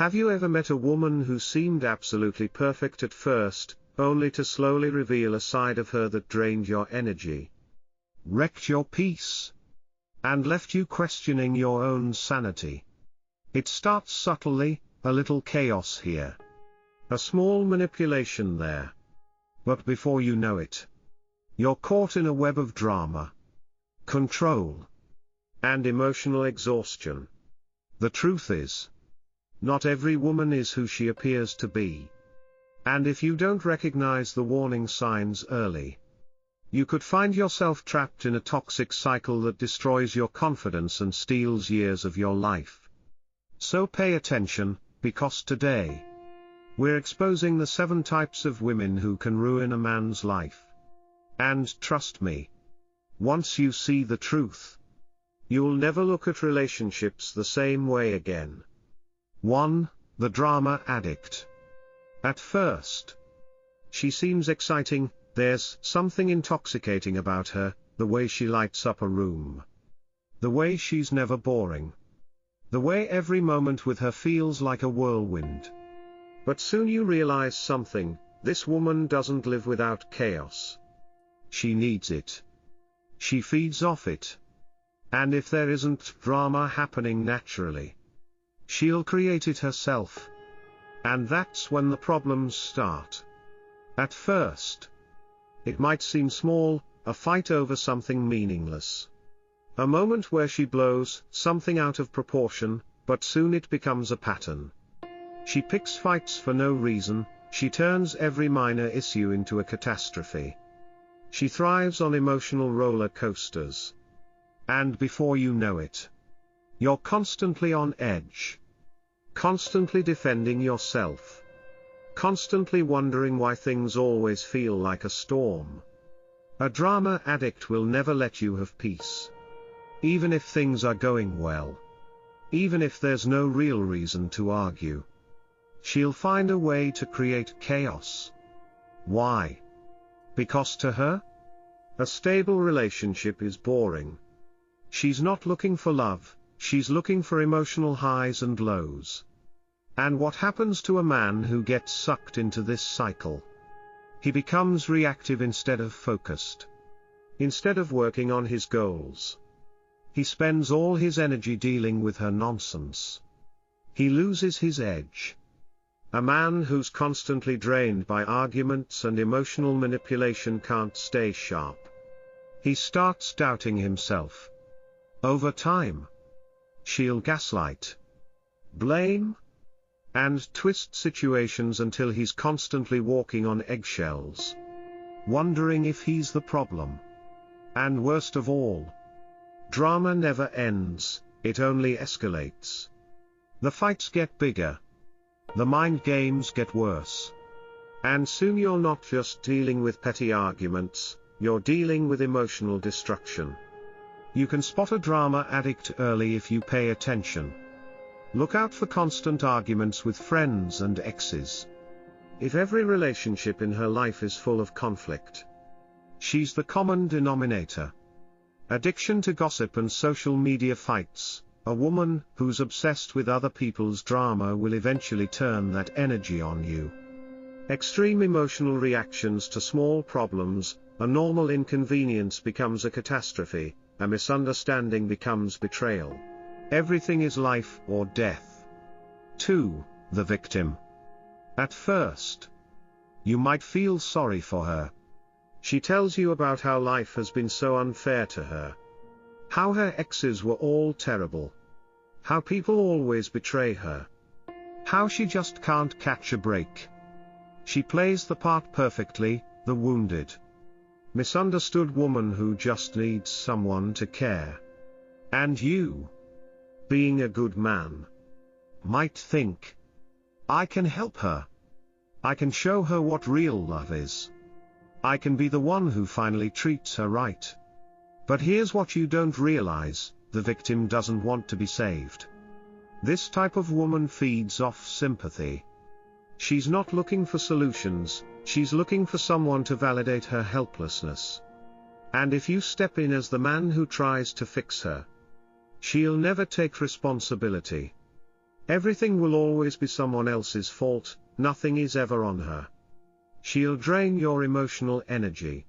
Have you ever met a woman who seemed absolutely perfect at first, only to slowly reveal a side of her that drained your energy, wrecked your peace, and left you questioning your own sanity? It starts subtly, a little chaos here, a small manipulation there. But before you know it, you're caught in a web of drama, control, and emotional exhaustion. The truth is, not every woman is who she appears to be. And if you don't recognize the warning signs early, you could find yourself trapped in a toxic cycle that destroys your confidence and steals years of your life. So pay attention, because today, we're exposing the 7 types of women who can ruin a man's life. And trust me, once you see the truth, you'll never look at relationships the same way again. 1. The drama addict. At first, she seems exciting, there's something intoxicating about her, the way she lights up a room, the way she's never boring, the way every moment with her feels like a whirlwind. But soon you realize something: this woman doesn't live without chaos. She needs it. She feeds off it. And if there isn't drama happening naturally, she'll create it herself. And that's when the problems start. At first, it might seem small, a fight over something meaningless, a moment where she blows something out of proportion, but soon it becomes a pattern. She picks fights for no reason, she turns every minor issue into a catastrophe. She thrives on emotional roller coasters. And before you know it, you're constantly on edge, constantly defending yourself, constantly wondering why things always feel like a storm. A drama addict will never let you have peace. Even if things are going well, even if there's no real reason to argue, she'll find a way to create chaos. Why? Because to her, a stable relationship is boring. She's not looking for love, she's looking for emotional highs and lows. And what happens to a man who gets sucked into this cycle? He becomes reactive instead of focused. Instead of working on his goals, he spends all his energy dealing with her nonsense. He loses his edge. A man who's constantly drained by arguments and emotional manipulation can't stay sharp. He starts doubting himself. Over time, she'll gaslight, blame, and twist situations until he's constantly walking on eggshells, wondering if he's the problem. And worst of all, drama never ends, it only escalates. The fights get bigger. The mind games get worse. And soon you're not just dealing with petty arguments, you're dealing with emotional destruction. You can spot a drama addict early if you pay attention. Look out for constant arguments with friends and exes. If every relationship in her life is full of conflict, she's the common denominator. Addiction to gossip and social media fights. A woman who's obsessed with other people's drama will eventually turn that energy on you. Extreme emotional reactions to small problems, a normal inconvenience becomes a catastrophe, a misunderstanding becomes betrayal. Everything is life or death. 2. The victim. At first, you might feel sorry for her. She tells you about how life has been so unfair to her. How her exes were all terrible. How people always betray her. How she just can't catch a break. She plays the part perfectly, the wounded, misunderstood woman who just needs someone to care. And you, being a good man, might think, I can help her. I can show her what real love is. I can be the one who finally treats her right. But here's what you don't realize: the victim doesn't want to be saved. This type of woman feeds off sympathy. She's not looking for solutions, she's looking for someone to validate her helplessness. And if you step in as the man who tries to fix her, she'll never take responsibility. Everything will always be someone else's fault, nothing is ever on her. She'll drain your emotional energy.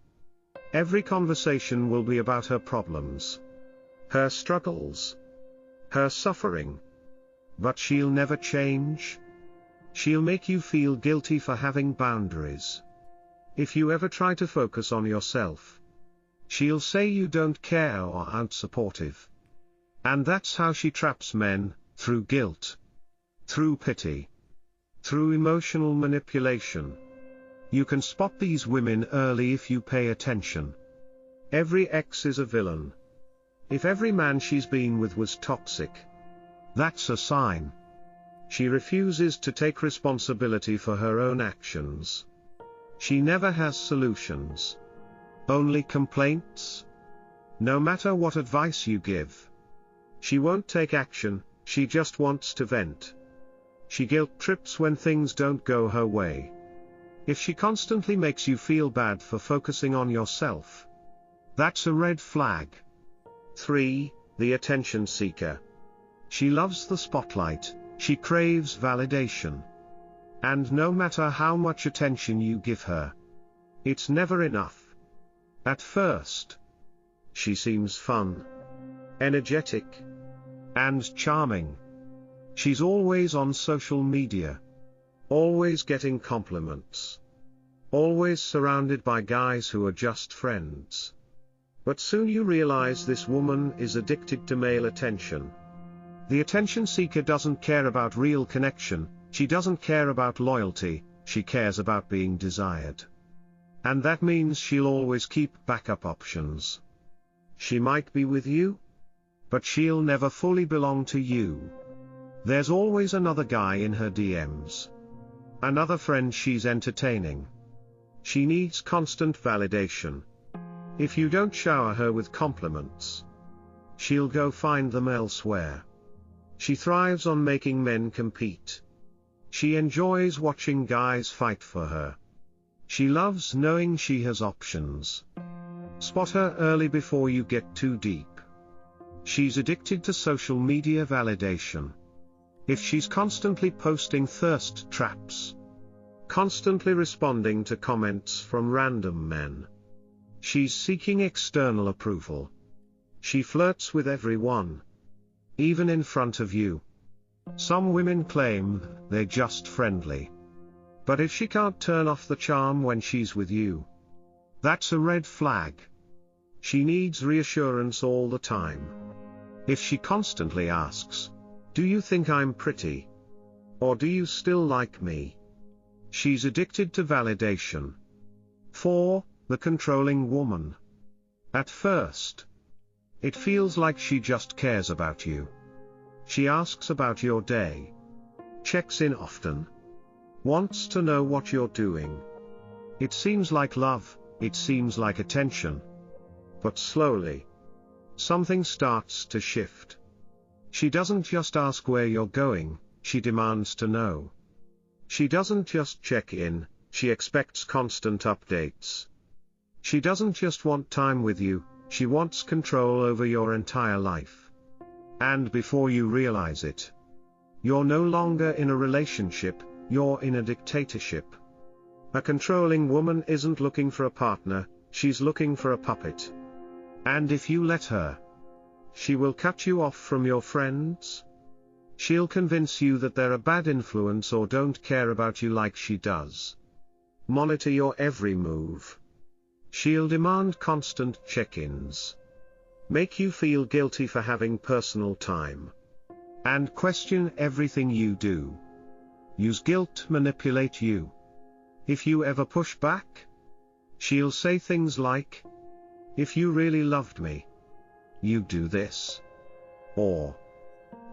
Every conversation will be about her problems, her struggles, her suffering. But she'll never change. She'll make you feel guilty for having boundaries. If you ever try to focus on yourself, she'll say you don't care or aren't supportive. And that's how she traps men, through guilt, through pity, through emotional manipulation. You can spot these women early if you pay attention. Every ex is a villain. If every man she's been with was toxic, that's a sign. She refuses to take responsibility for her own actions. She never has solutions, only complaints. No matter what advice you give, she won't take action, she just wants to vent. She guilt trips when things don't go her way. If she constantly makes you feel bad for focusing on yourself, that's a red flag. 3. The attention seeker. She loves the spotlight, she craves validation. And no matter how much attention you give her, it's never enough. At first, she seems fun, energetic, and charming. She's always on social media, always getting compliments, always surrounded by guys who are just friends. But soon you realize this woman is addicted to male attention. The attention seeker doesn't care about real connection, she doesn't care about loyalty, she cares about being desired. And that means she'll always keep backup options. She might be with you, but she'll never fully belong to you. There's always another guy in her DMs. Another friend she's entertaining. She needs constant validation. If you don't shower her with compliments, she'll go find them elsewhere. She thrives on making men compete. She enjoys watching guys fight for her. She loves knowing she has options. Spot her early before you get too deep. She's addicted to social media validation. If she's constantly posting thirst traps, constantly responding to comments from random men, she's seeking external approval. She flirts with everyone, even in front of you. Some women claim they're just friendly. But if she can't turn off the charm when she's with you, that's a red flag. She needs reassurance all the time. If she constantly asks, "Do you think I'm pretty? Or do you still like me?" she's addicted to validation. 4. The controlling woman. At first, it feels like she just cares about you. She asks about your day, checks in often, wants to know what you're doing. It seems like love, it seems like attention. But slowly, something starts to shift. She doesn't just ask where you're going, she demands to know. She doesn't just check in, she expects constant updates. She doesn't just want time with you, she wants control over your entire life. And before you realize it, you're no longer in a relationship, you're in a dictatorship. A controlling woman isn't looking for a partner, she's looking for a puppet. And if you let her, she will cut you off from your friends. She'll convince you that they're a bad influence or don't care about you like she does. Monitor your every move. She'll demand constant check-ins. Make you feel guilty for having personal time. And question everything you do. Use guilt to manipulate you. If you ever push back, she'll say things like, "If you really loved me, you'd do this." Or,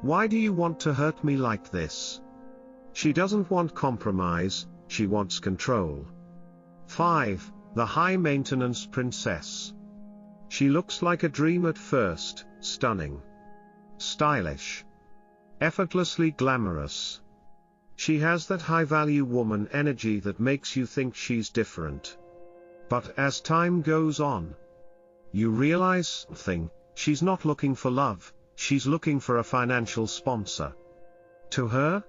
"Why do you want to hurt me like this?" She doesn't want compromise, she wants control. 5. The high-maintenance princess. She looks like a dream at first, stunning, stylish, effortlessly glamorous. She has that high-value woman energy that makes you think she's different. But as time goes on, you realize something, she's not looking for love, she's looking for a financial sponsor. To her,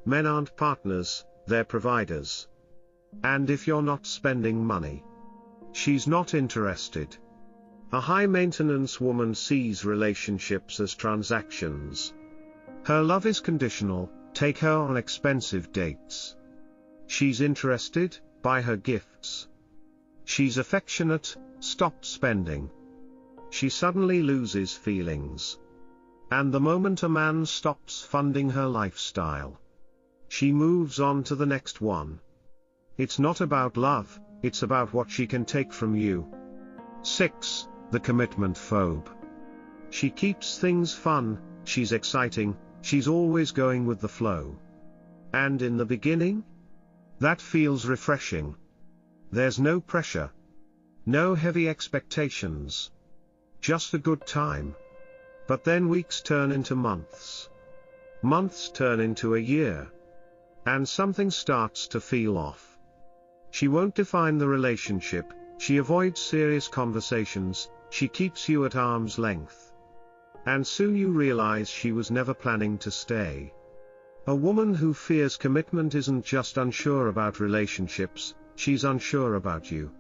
men aren't partners, they're providers. And if you're not spending money, she's not interested. A high-maintenance woman sees relationships as transactions. Her love is conditional, take her on expensive dates. She's interested, buy her gifts. She's affectionate, stop spending. She suddenly loses feelings. And the moment a man stops funding her lifestyle, she moves on to the next one. It's not about love, it's about what she can take from you. 6. The commitment phobe. She keeps things fun, she's exciting, she's always going with the flow. And in the beginning, that feels refreshing. There's no pressure. No heavy expectations. Just a good time. But then weeks turn into months. Months turn into a year. And something starts to feel off. She won't define the relationship, she avoids serious conversations, she keeps you at arm's length. And soon you realize she was never planning to stay. A woman who fears commitment isn't just unsure about relationships, she's unsure about you.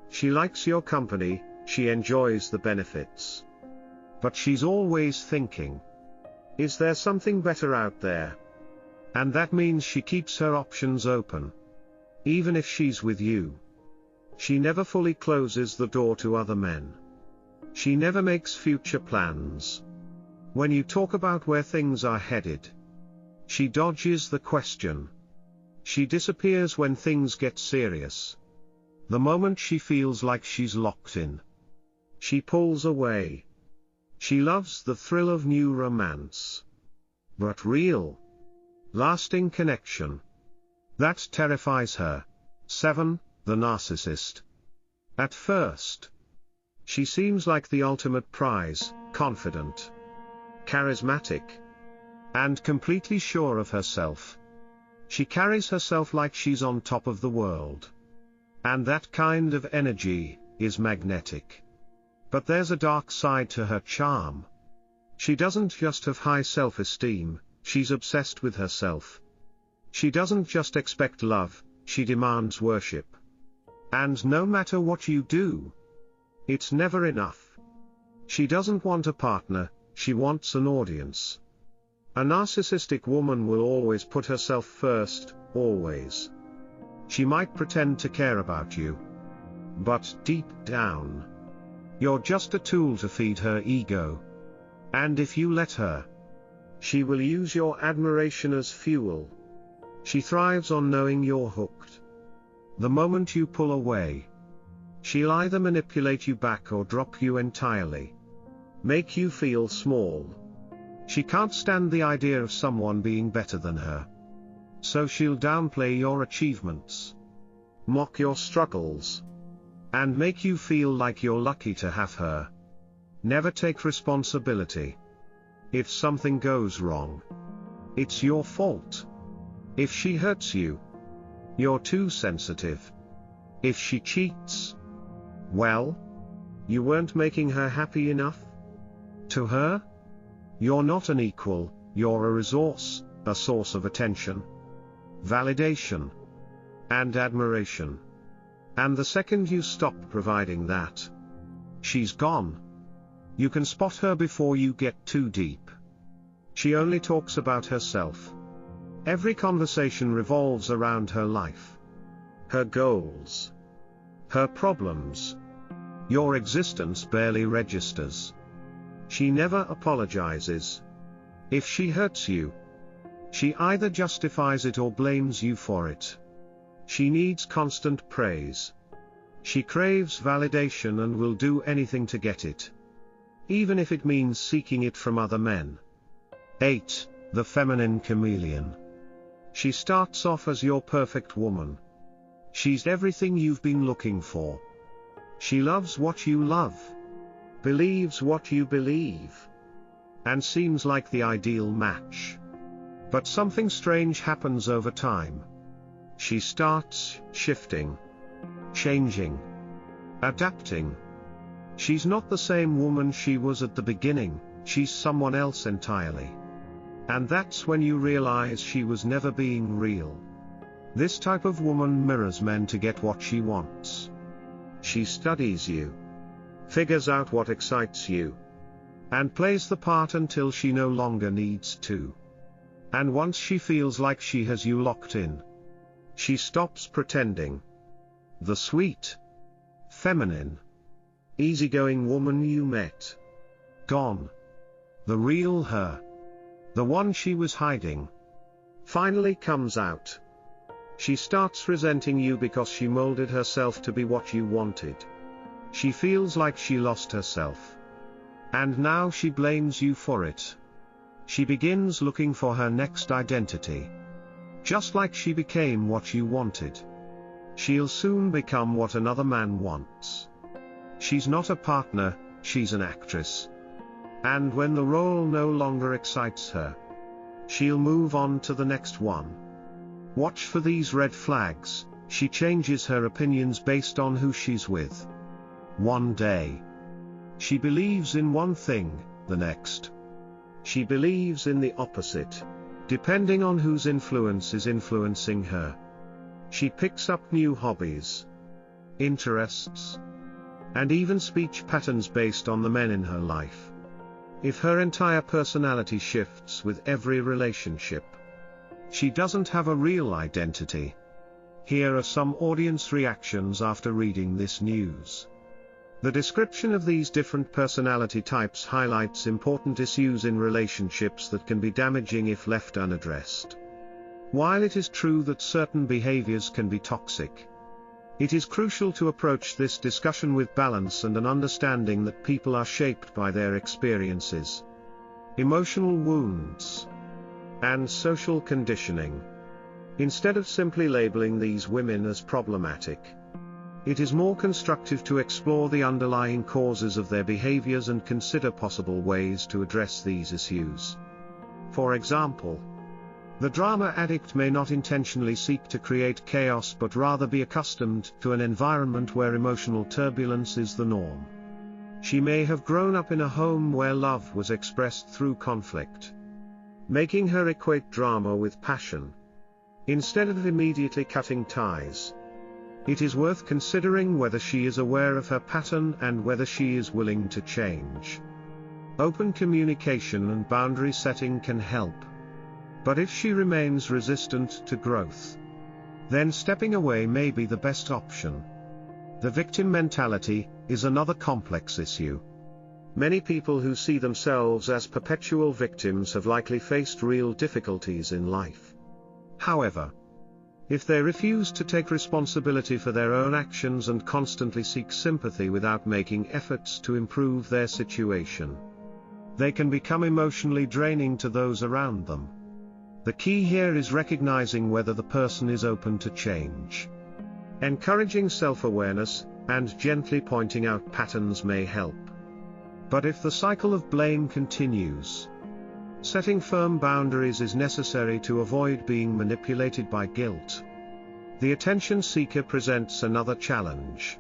She likes your company, she enjoys the benefits. But she's always thinking, is there something better out there? And that means she keeps her options open. Even if she's with you. She never fully closes the door to other men. She never makes future plans. When you talk about where things are headed, she dodges the question. She disappears when things get serious. The moment she feels like she's locked in, she pulls away. She loves the thrill of new romance. But real, lasting connection, that terrifies her. 7. The narcissist. At first, she seems like the ultimate prize, confident, charismatic, and completely sure of herself. She carries herself like she's on top of the world. And that kind of energy is magnetic. But there's a dark side to her charm. She doesn't just have high self-esteem, she's obsessed with herself. She doesn't just expect love, she demands worship. And no matter what you do, it's never enough. She doesn't want a partner, she wants an audience. A narcissistic woman will always put herself first, always. She might pretend to care about you. But deep down, you're just a tool to feed her ego. And if you let her, she will use your admiration as fuel. She thrives on knowing you're hooked. The moment you pull away, she'll either manipulate you back or drop you entirely. Make you feel small. She can't stand the idea of someone being better than her. So she'll downplay your achievements, mock your struggles, and make you feel like you're lucky to have her. Never take responsibility. If something goes wrong, it's your fault. If she hurts you, you're too sensitive. If she cheats, well, you weren't making her happy enough. To her, you're not an equal, you're a resource, a source of attention, validation, and admiration. And the second you stop providing that, she's gone. You can spot her before you get too deep. She only talks about herself. Every conversation revolves around her life, her goals, her problems. Your existence barely registers. She never apologizes. If she hurts you, she either justifies it or blames you for it. She needs constant praise. She craves validation and will do anything to get it, even if it means seeking it from other men. 8. The feminine chameleon. She starts off as your perfect woman. She's everything you've been looking for. She loves what you love, believes what you believe, and seems like the ideal match. But something strange happens over time. She starts shifting, changing, adapting. She's not the same woman she was at the beginning, she's someone else entirely. And that's when you realize she was never being real. This type of woman mirrors men to get what she wants. She studies you, figures out what excites you, and plays the part until she no longer needs to. And once she feels like she has you locked in, she stops pretending. The sweet, feminine, easygoing woman you met, gone. The real her, the one she was hiding, finally comes out. She starts resenting you because she molded herself to be what you wanted. She feels like she lost herself. And now she blames you for it. She begins looking for her next identity. Just like she became what you wanted, she'll soon become what another man wants. She's not a partner, she's an actress. And when the role no longer excites her, she'll move on to the next one. Watch for these red flags. She changes her opinions based on who she's with. One day, she believes in one thing, the next, she believes in the opposite, depending on whose influence is influencing her. She picks up new hobbies, interests, and even speech patterns based on the men in her life. If her entire personality shifts with every relationship, she doesn't have a real identity. Here are some audience reactions after reading this news. The description of these different personality types highlights important issues in relationships that can be damaging if left unaddressed. While it is true that certain behaviors can be toxic, it is crucial to approach this discussion with balance and an understanding that people are shaped by their experiences, emotional wounds, and social conditioning. Instead of simply labeling these women as problematic, it is more constructive to explore the underlying causes of their behaviors and consider possible ways to address these issues. For example, the drama addict may not intentionally seek to create chaos but rather be accustomed to an environment where emotional turbulence is the norm. She may have grown up in a home where love was expressed through conflict, making her equate drama with passion. Instead of immediately cutting ties, it is worth considering whether she is aware of her pattern and whether she is willing to change. Open communication and boundary setting can help. But if she remains resistant to growth, then stepping away may be the best option. The victim mentality is another complex issue. Many people who see themselves as perpetual victims have likely faced real difficulties in life. However, if they refuse to take responsibility for their own actions and constantly seek sympathy without making efforts to improve their situation, they can become emotionally draining to those around them. The key here is recognizing whether the person is open to change. Encouraging self-awareness, and gently pointing out patterns may help. But if the cycle of blame continues, setting firm boundaries is necessary to avoid being manipulated by guilt. The attention seeker presents another challenge,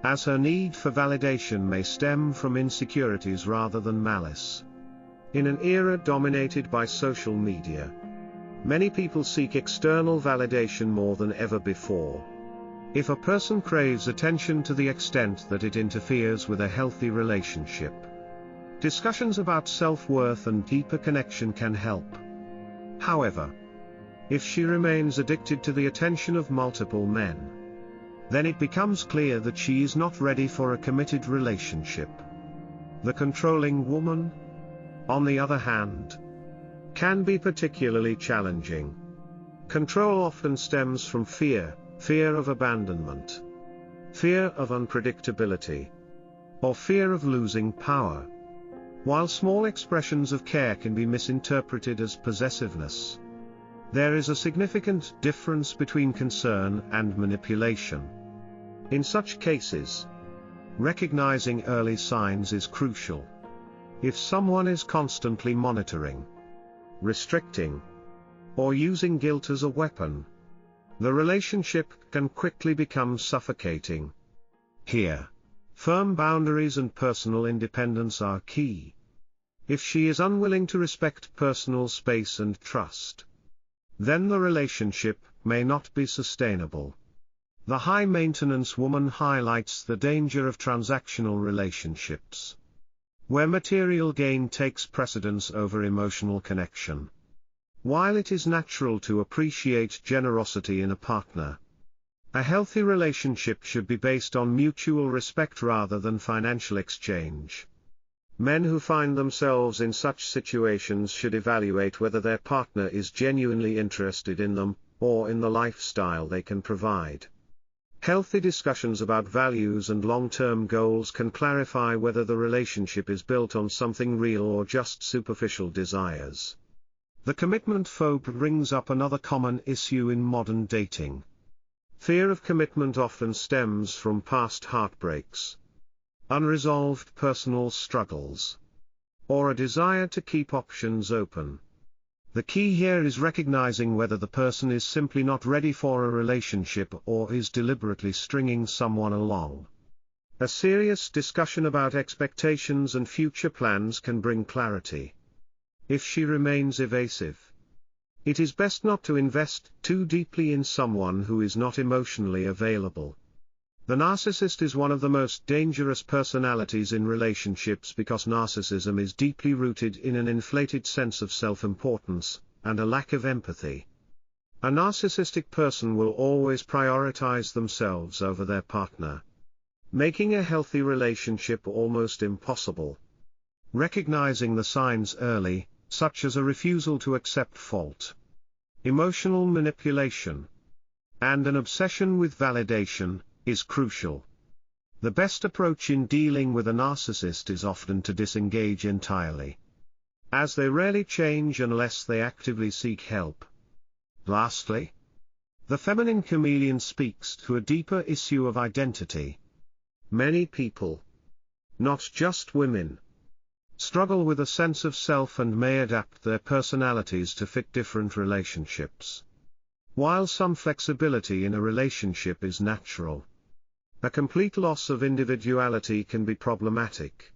as her need for validation may stem from insecurities rather than malice. In an era dominated by social media, many people seek external validation more than ever before. If a person craves attention to the extent that it interferes with a healthy relationship, discussions about self-worth and deeper connection can help. However, if she remains addicted to the attention of multiple men, then it becomes clear that she is not ready for a committed relationship. The controlling woman, on the other hand, can be particularly challenging. Control often stems from fear of abandonment, fear of unpredictability, or fear of losing power. While small expressions of care can be misinterpreted as possessiveness, there is a significant difference between concern and manipulation. In such cases, recognizing early signs is crucial. If someone is constantly monitoring, restricting, or using guilt as a weapon, the relationship can quickly become suffocating. Here, firm boundaries and personal independence are key. If she is unwilling to respect personal space and trust, then the relationship may not be sustainable. The high-maintenance woman highlights the danger of transactional relationships, where material gain takes precedence over emotional connection. While it is natural to appreciate generosity in a partner, a healthy relationship should be based on mutual respect rather than financial exchange. Men who find themselves in such situations should evaluate whether their partner is genuinely interested in them, or in the lifestyle they can provide. Healthy discussions about values and long-term goals can clarify whether the relationship is built on something real or just superficial desires. The commitment phobe brings up another common issue in modern dating. Fear of commitment often stems from past heartbreaks, unresolved personal struggles, or a desire to keep options open. The key here is recognizing whether the person is simply not ready for a relationship or is deliberately stringing someone along. A serious discussion about expectations and future plans can bring clarity. If she remains evasive, it is best not to invest too deeply in someone who is not emotionally available. The narcissist is one of the most dangerous personalities in relationships because narcissism is deeply rooted in an inflated sense of self-importance, and a lack of empathy. A narcissistic person will always prioritize themselves over their partner, making a healthy relationship almost impossible. Recognizing the signs early, such as a refusal to accept fault, emotional manipulation, and an obsession with validation, is crucial. The best approach in dealing with a narcissist is often to disengage entirely, as they rarely change unless they actively seek help. Lastly, the feminine chameleon speaks to a deeper issue of identity. Many people, not just women, struggle with a sense of self and may adapt their personalities to fit different relationships. While some flexibility in a relationship is natural, a complete loss of individuality can be problematic.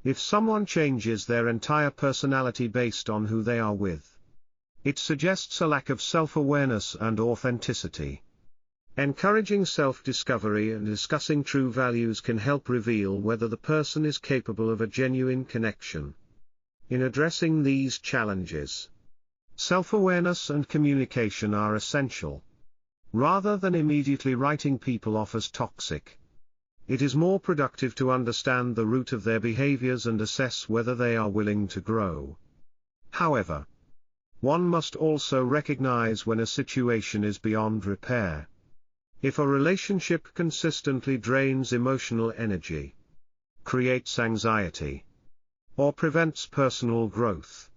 If someone changes their entire personality based on who they are with, it suggests a lack of self-awareness and authenticity. Encouraging self-discovery and discussing true values can help reveal whether the person is capable of a genuine connection. In addressing these challenges, self-awareness and communication are essential. Rather than immediately writing people off as toxic, it is more productive to understand the root of their behaviors and assess whether they are willing to grow. However, one must also recognize when a situation is beyond repair. If a relationship consistently drains emotional energy, creates anxiety, or prevents personal growth,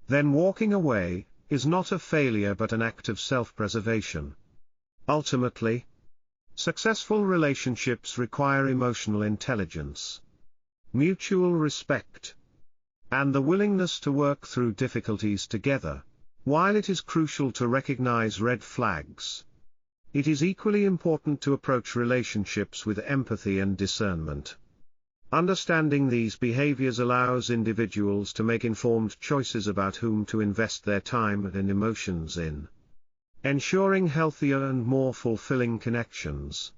then walking away is not a failure but an act of self-preservation. Ultimately, successful relationships require emotional intelligence, mutual respect, and the willingness to work through difficulties together. While it is crucial to recognize red flags, it is equally important to approach relationships with empathy and discernment. Understanding these behaviors allows individuals to make informed choices about whom to invest their time and emotions in, ensuring healthier and more fulfilling connections.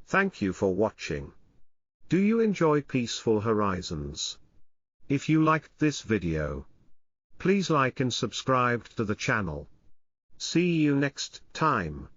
Thank you for watching. Do you enjoy Peaceful Horizons? If you liked this video, please like and subscribe to the channel. See you next time.